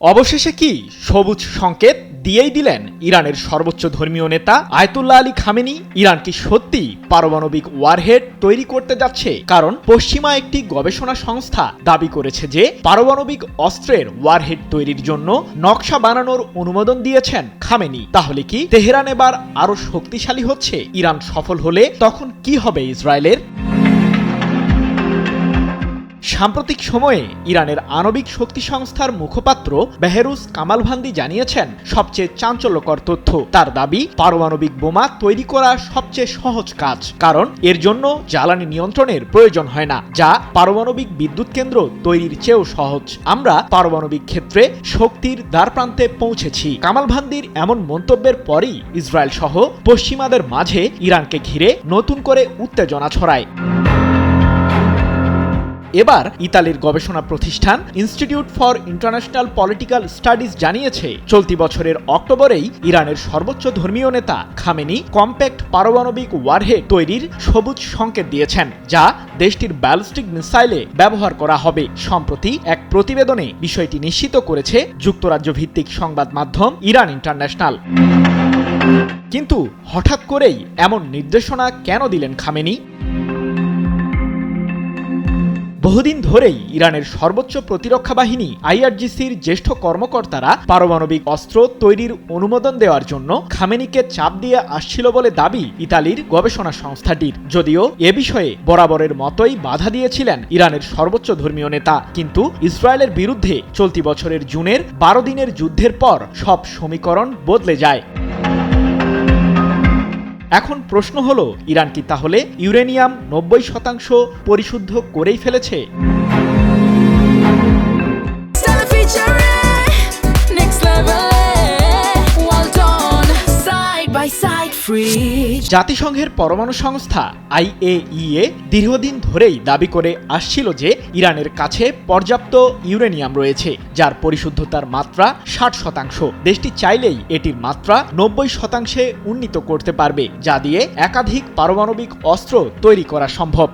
অবশেষে কি সবুজ সংকেত দিয়েই দিলেন ইরানের সর্বোচ্চ ধর্মীয় নেতা আয়াতুল্লাহ আলী খামেনি? ইরান কি সত্যি পারমাণবিক ওয়ারহেড তৈরি করতে যাচ্ছে? কারণ পশ্চিমা একটি গবেষণা সংস্থা দাবি করেছে যে পারমাণবিক অস্ত্রের ওয়ারহেড তৈরির জন্য নকশা বানানোর অনুমোদন দিয়েছেন খামেনি। তাহলে কি তেহরান এবার আরো শক্তিশালী হচ্ছে? ইরান সফল হলে তখন কি হবে ইসরায়েলের? সাম্প্রতিক সময়ে ইরানের আণবিক শক্তি সংস্থার মুখপাত্র বেহরুজ কামালভান্দি জানিয়েছেন সবচেয়ে চাঞ্চল্যকর তথ্য। তার দাবি, পারমাণবিক বোমা তৈরি করা সবচেয়ে সহজ কাজ, কারণ এর জন্য জ্বালানি নিয়ন্ত্রণের প্রয়োজন হয় না, যা পারমাণবিক বিদ্যুৎ কেন্দ্র তৈরির চেয়েও সহজ। আমরা পারমাণবিক ক্ষেত্রে শক্তির দ্বারপ্রান্তে পৌঁছেছি। কামালভান্দির এমন মন্তব্যের পরই ইসরায়েল সহ পশ্চিমাদের মাঝে ইরানকে ঘিরে নতুন করে উত্তেজনা ছড়ায়। এবার ইতালির গবেষণা প্রতিষ্ঠান institute for international political studies জানিয়েছে, চলতি বছরের অক্টোবরেই ইরানের সর্বোচ্চ ধর্মীয় নেতা খামেনি কম্প্যাক্ট পারমাণবিক ওয়ারহেড তৈরির সবুজ সংকেত দিয়েছেন, যা দেশটির ব্যালিস্টিক মিসাইলে ব্যবহার করা হবে। সম্প্রতি এক প্রতিবেদনে বিষয়টি নিশ্চিত করেছে যুক্তরাজ্য ভিত্তিক সংবাদ মাধ্যম ইরান ইন্টারন্যাশনাল। কিন্তু হঠাৎ করেই এমন নির্দেশনা কেন দিলেন খামেনি? বহুদিন ধরেই ইরানের সর্বোচ্চ প্রতিরক্ষা বাহিনী আইআরজিসির জ্যেষ্ঠ কর্মকর্তারা পারমাণবিক অস্ত্র তৈরির অনুমোদন দেওয়ার জন্য খামেনিকে চাপ দিয়ে আসছিল বলে দাবি ইতালির গবেষণা সংস্থাটির। যদিও এ বিষয়ে বরাবরের মতোই বাধা দিয়েছিলেন ইরানের সর্বোচ্চ ধর্মীয় নেতা। কিন্তু ইসরায়েলের বিরুদ্ধে চলতি বছরের জুনের 12 দিনের যুদ্ধের পর সব সমীকরণ বদলে যায়। এখন প্রশ্ন হলো, ইরান কি তাহলে ইউরেনিয়াম 90% পরিশুদ্ধ করেই ফেলেছে? জাতিসংঘের পরমাণু সংস্থা IAEA দীর্ঘদিন ধরেই দাবি করে আসছিল যে ইরানের কাছে পর্যাপ্ত ইউরেনিয়াম রয়েছে, যার পরিশুদ্ধতার মাত্রা 60%। দেশটি চাইলেই এটির মাত্রা 90%-এ উন্নীত করতে পারবে, যা দিয়ে একাধিক পারমাণবিক অস্ত্র তৈরি করা সম্ভব।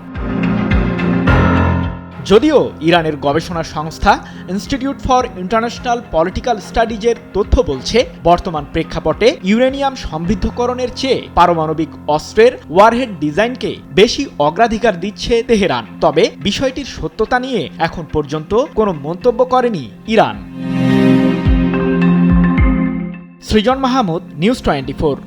যদিও ইরানের গবেষণা সংস্থা ইনস্টিটিউট ফর ইন্টারন্যাশনাল পলিটিক্যাল স্টাডিজের তথ্য বলছে, বর্তমান প্রেক্ষাপটে ইউরেনিয়াম সমৃদ্ধকরণের চেয়ে পারমাণবিক অস্ত্রের ওয়ারহেড ডিজাইনকে বেশি অগ্রাধিকার দিচ্ছে তেহরান। তবে বিষয়টির সত্যতা নিয়ে এখন পর্যন্ত কোনো মন্তব্য করেনি ইরান। সৃজন মাহমুদ, নিউজ 24।